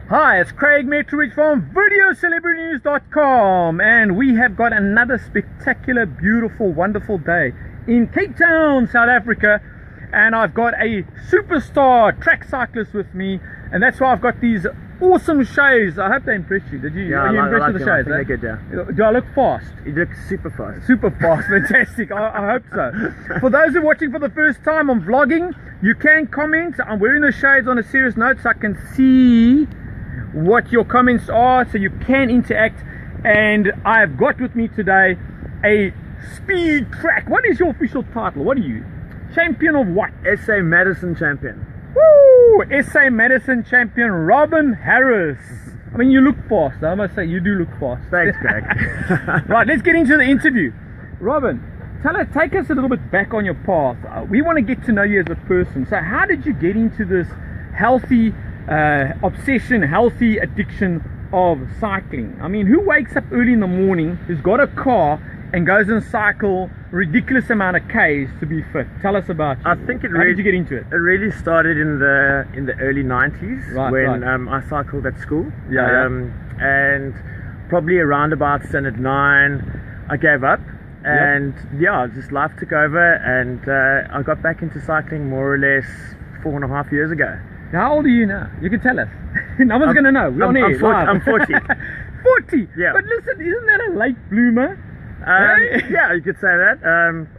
Hi, it's Craig Metrowich from VideoCelebrityNews.com, and we have got another spectacular, beautiful, wonderful day in Cape Town, South Africa. And I've got a superstar track cyclist with me, and that's why I've got these awesome shades. I hope they impressed you. Did you? Yeah, are you impressed with the shades? I think they're good, Do I look fast? You look super fast. Super fast, fantastic. I hope so. For those who are watching for the first time, I'm vlogging. You can comment. I'm wearing the shades on a serious note so I can see what your comments are, so you can interact. And I've got with me today a speed track. What is your official title? What are you? Champion of what? SA Madison champion. Woo! SA Madison champion Robin Harris. I mean, you look fast. I must say, you do look fast. Thanks, Greg. Right, let's get into the interview. Robin, take us a little bit back on your path. We want to get to know you as a person. So how did you get into this healthy obsession, healthy addiction of cycling? I mean, who wakes up early in the morning, who's got a car, and goes and cycle ridiculous amount of Ks to be fit? Tell us about you. I think How did you get into it? It really started in the early 90s, Right, when right. I cycled at school. Yeah. And probably around about standard 9, I gave up. And just life took over, and I got back into cycling more or less 4.5 years ago. How old are you now? You can tell us. No one's going to know. We're on air. I'm 40. 40? Yeah. But listen, isn't that a late bloomer? Yeah, you could say that.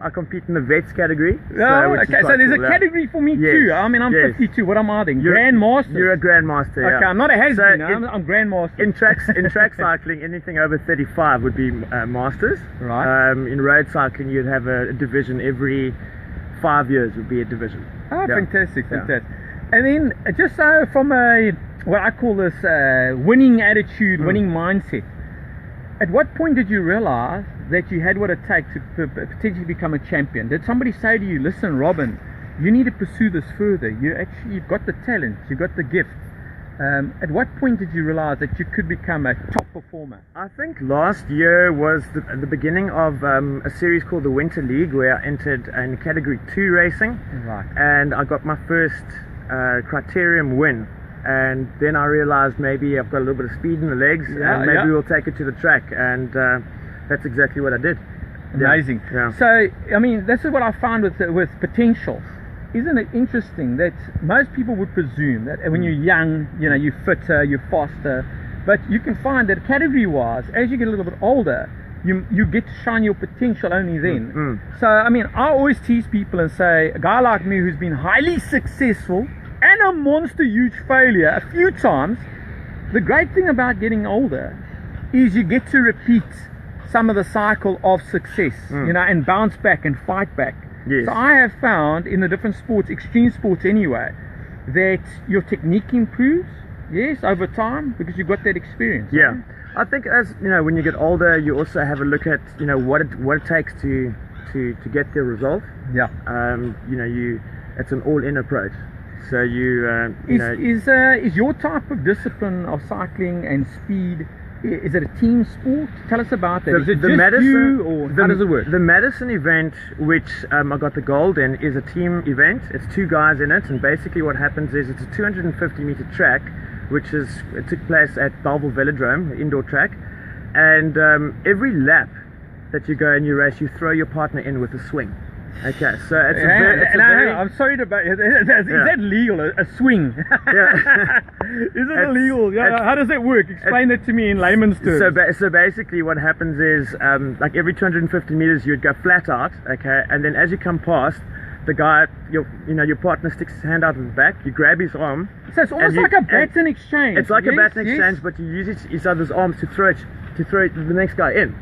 I compete in the vets category. Okay, so there's a category for me too. I mean, I'm 52. What am I then? Grandmaster? You're a grandmaster, yeah. Okay, I'm not a has-been. I'm grandmaster. In track cycling, anything over 35 would be masters. Right. In road cycling, you'd have a division every 5 years would be a division. Oh, yeah. Fantastic. And then, just so from what I call this winning attitude, winning mindset, at what point did you realize that you had what it takes to potentially become a champion? Did somebody say to you, listen, Robin, you need to pursue this further? You've got the talent, you've got the gift. At what point did you realize that you could become a top performer? I think last year was the beginning of a series called the Winter League, where I entered in Category 2 racing. Right. And I got my first criterium win. And then I realized maybe I've got a little bit of speed in the legs, and maybe we'll take it to the track. And that's exactly what I did. Amazing. Yeah. So, I mean, this is what I found with potential. Isn't it interesting that most people would presume that when you're young, you're fitter, you're faster, but you can find that category-wise, as you get a little bit older, you get to shine your potential only then. So, I mean, I always tease people and say, a guy like me who's been highly successful and a monster huge failure a few times, the great thing about getting older is you get to repeat some of the cycle of success, and bounce back and fight back. Yes. So I have found in the different sports, extreme sports anyway, that your technique improves, over time, because you've got that experience. Yeah. Right? I think as when you get older, you also have a look at what it takes to get the result. Yeah. It's an all-in approach. So is your type of discipline of cycling and speed, is it a team sport? Tell us about that. Is it just Madison, you, or how does it work? The Madison event, which I got the gold in, is a team event. It's 2 guys in it, and basically what happens is it's a 250-meter track, it took place at Belleville Velodrome, indoor track, and every lap that you go and you race, you throw your partner in with a swing. Okay, so it's a very... I'm sorry to is that legal? A swing? Yeah. Is it illegal? Yeah. How does that work? Explain it to me in layman's terms. So basically, what happens is, like every 250 meters, you'd go flat out. Okay, and then as you come past, the guy, your partner sticks his hand out of the back. You grab his arm. So it's almost like a baton exchange. It's like a baton exchange, but you use each other's arms to throw the next guy in.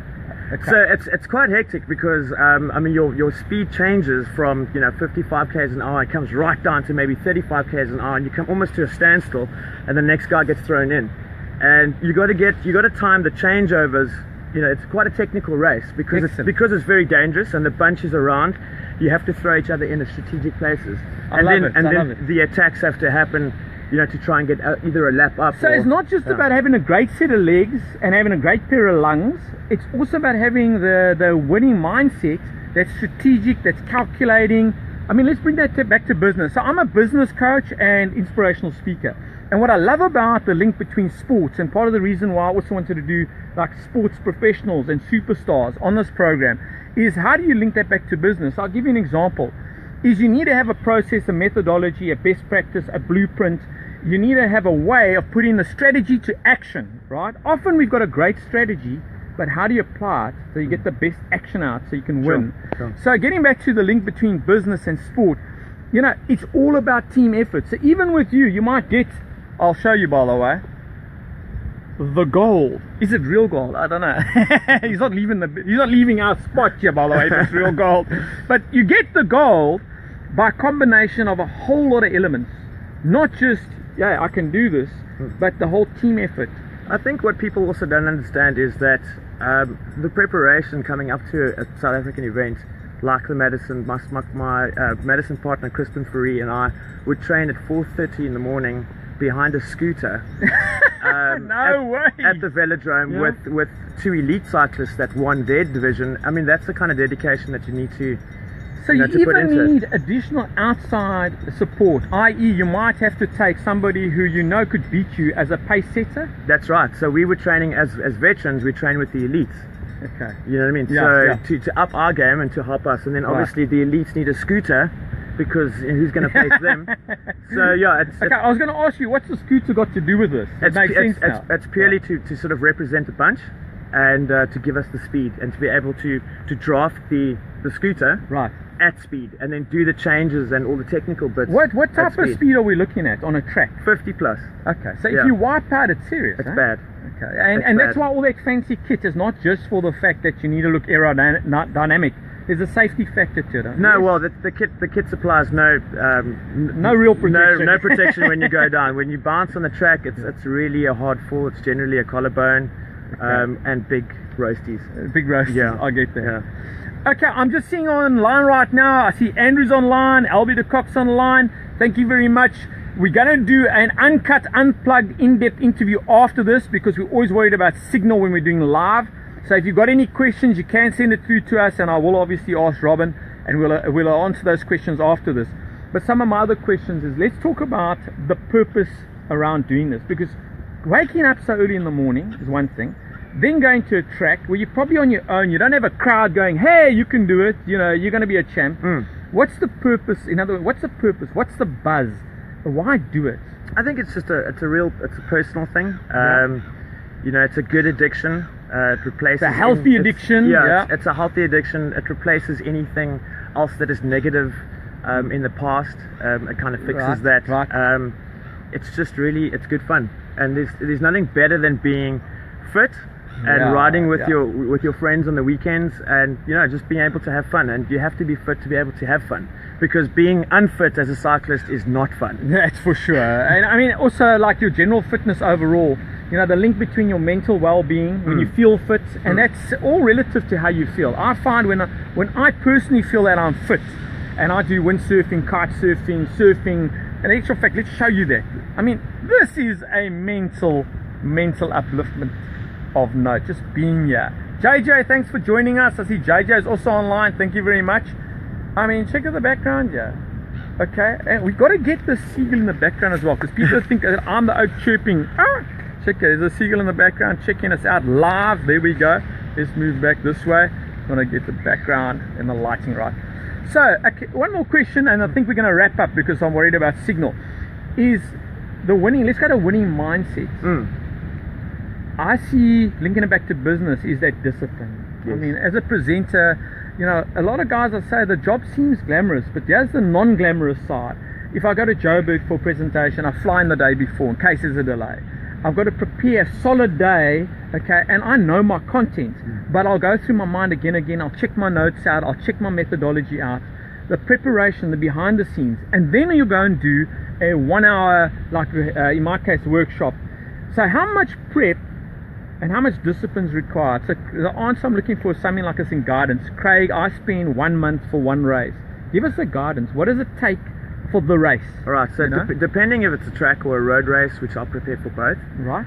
Okay. So it's quite hectic because your speed changes from 55 k's an hour, it comes right down to maybe 35 k's an hour, and you come almost to a standstill, and the next guy gets thrown in, and you got to time the changeovers. It's quite a technical race because it's very dangerous, and the bunch is around. You have to throw each other in at strategic places, and then the attacks have to happen. To try and get either a lap up. So it's not just about having a great set of legs and having a great pair of lungs. It's also about having the winning mindset that's strategic, that's calculating, I mean, let's bring that back to business. So I'm a business coach and inspirational speaker. And what I love about the link between sports, and part of the reason why I also wanted to do like sports professionals and superstars on this program, is how do you link that back to business? I'll give you an example. Is you need to have a process, a methodology, a best practice, a blueprint. You need to have a way of putting the strategy to action, right? Often we've got a great strategy, but how do you apply it so you get the best action out so you can win? Sure. So getting back to the link between business and sport, you know, it's all about team effort. So even with you might get, I'll show you by the way, the gold. Is it real gold? I don't know. He's not leaving our spot here, by the way, if it's real gold. But you get the gold by a combination of a whole lot of elements. Not just, yeah, I can do this, but the whole team effort. I think what people also don't understand is that the preparation coming up to a South African event like the Madison, my Madison partner Crispin Fourie and I would train at 4:30 in the morning behind a scooter no way. At the velodrome, yeah, with two elite cyclists that won their division. I mean, that's the kind of dedication that you need to. So you even need additional outside support, i.e. you might have to take somebody who you know could beat you as a pace setter. That's right. So we were training as veterans, we train with the elites. Okay. You know what I mean? Yeah, so to up our game and to help us, and then obviously the elites need a scooter because who's going to pace them? So yeah, okay. I was going to ask you, what's the scooter got to do with this? It makes sense now. It's purely to sort of represent the bunch and to give us the speed and to be able to draft the scooter right at speed and then do the changes and all the technical bits. What type of speed are we looking at on a track? 50 plus. Okay, so if you wipe out, it's serious. It's bad. Okay, and that's why all that fancy kit is not just for the fact that you need to look aerodynamic. There's a safety factor to it. No, well, the kit supplies no real protection. No protection when you go down. When you bounce on the track, it's really a hard fall. It's generally a collarbone, and big roasties. Big roasties. Yeah, I get that. Yeah. Okay, I'm just seeing online right now. I see Andrew's online, Albie de Cock's online. Thank you very much. We're going to do an uncut, unplugged, in-depth interview after this because we're always worried about signal when we're doing live. So if you've got any questions, you can send it through to us, and I will obviously ask Robin, and we'll answer those questions after this. But some of my other questions is, let's talk about the purpose around doing this, because waking up so early in the morning is one thing. Then going to a track where you're probably on your own, you don't have a crowd going, hey, you can do it, you know, you're going to be a champ. What's the purpose? In other words, what's the purpose? What's the buzz? Why do it? I think it's just it's a personal thing. You know, it's a good addiction. It replaces a healthy addiction. It's a healthy addiction. It replaces anything else that is negative in the past. It kind of fixes that. Right. It's just really, it's good fun, and there's nothing better than being fit and riding with your friends on the weekends, and you know, just being able to have fun. And you have to be fit to be able to have fun, because being unfit as a cyclist is not fun. That's for sure. And I mean, also like your general fitness overall, you know, the link between your mental well-being when you feel fit, and that's all relative to how you feel. I find when I personally feel that I'm fit, and I do windsurfing, kite surfing, and in actual fact, let's show you that. I mean, this is a mental upliftment of note, just being here. JJ, thanks for joining us. I see JJ is also online. Thank you very much. I mean, check out the background here. Okay, and we've got to get the seagull in the background as well, because people think that I'm the oak chirping. Check it, there's a seagull in the background checking us out live. There we go. Let's move back this way. I want to get the background and the lighting right. So, okay, one more question, and I think we're going to wrap up because I'm worried about signal. Is the winning, let's go to winning mindset. I see, linking it back to business, is that discipline. Yes. I mean, as a presenter, you know, a lot of guys will say the job seems glamorous, but there's the non-glamorous side. If I go to Joburg for a presentation, I fly in the day before in case there's a delay. I've got to prepare a solid day, okay, and I know my content, but I'll go through my mind again, I'll check my notes out, I'll check my methodology out, the preparation, the behind the scenes, and then you go and do a 1 hour, like in my case, workshop. So how much prep and how much discipline is required? So the answer I'm looking for is something like this in guidance. Craig, I spend 1 month for one race. Give us the guidance. What does it take for the race? All right, so depending if it's a track or a road race, which I'll prepare for both. Right.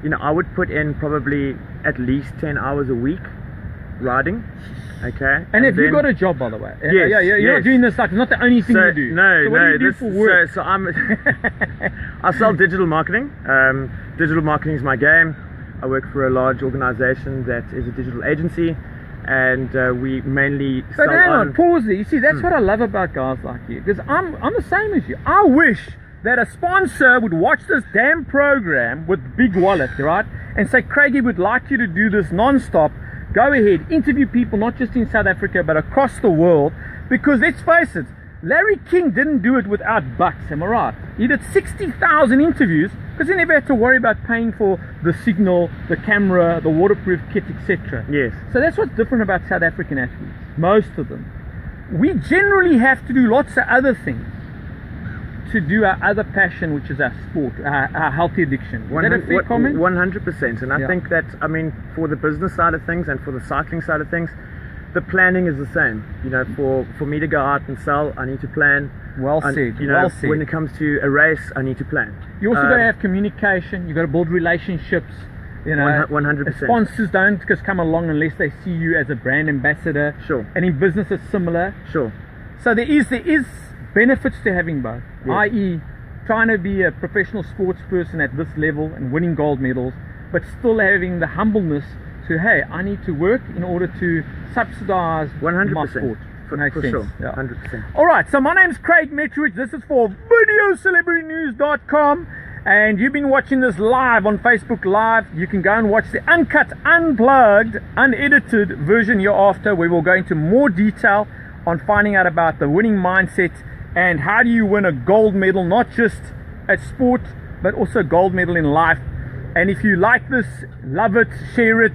You know, I would put in probably at least 10 hours a week riding. Okay. And have you then- got a job, by the way? Yes, You're not yes. doing this like, it's not the only thing you do. No, so what do you do this for work? So I'm I sell digital marketing. Digital marketing is my game. I work for a large organization that is a digital agency, and we mainly But sell hang on. on, pause there. You see, that's what I love about guys like you, because I'm the same as you. I wish that a sponsor would watch this damn program with big wallet, right, and say, Craigie would like you to do this non-stop. Go ahead, interview people not just in South Africa but across the world, because let's face it, Larry King didn't do it without bucks, am I right? He did 60,000 interviews because he never had to worry about paying for the signal, the camera, the waterproof kit, etc. Yes. So that's what's different about South African athletes, most of them. We generally have to do lots of other things to do our other passion, which is our sport, our healthy addiction. Is that a fair comment? 100%. And I Yeah. think that, I mean, for the business side of things and for the cycling side of things, the planning is the same. You know, for me to go out and sell, I need to plan. Well And, said, you know, well said. when it comes to a race, I need to plan. You also got to have communication. You got to build relationships. You know, 100%. Sponsors don't just come along unless they see you as a brand ambassador. Sure. And in business, it's similar. Sure. So there is benefits to having both. Yes. I.e., trying to be a professional sports person at this level and winning gold medals, but still having the humbleness to, hey, I need to work in order to subsidize 100%. my sport. Makes For sense. sure. Yeah. 100%. All right, so my name's Craig Metrowich. This is for VideoCelebrityNews.com, and you've been watching this live on Facebook Live. You can go and watch the uncut, unplugged, unedited version hereafter, where we'll go into more detail on finding out about the winning mindset and how do you win a gold medal, not just at sport, but also gold medal in life. And if you like this, love it, share it,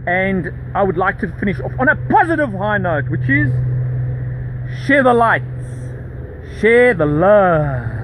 and I would like to finish off on a positive high note, which is share the lights, share the love.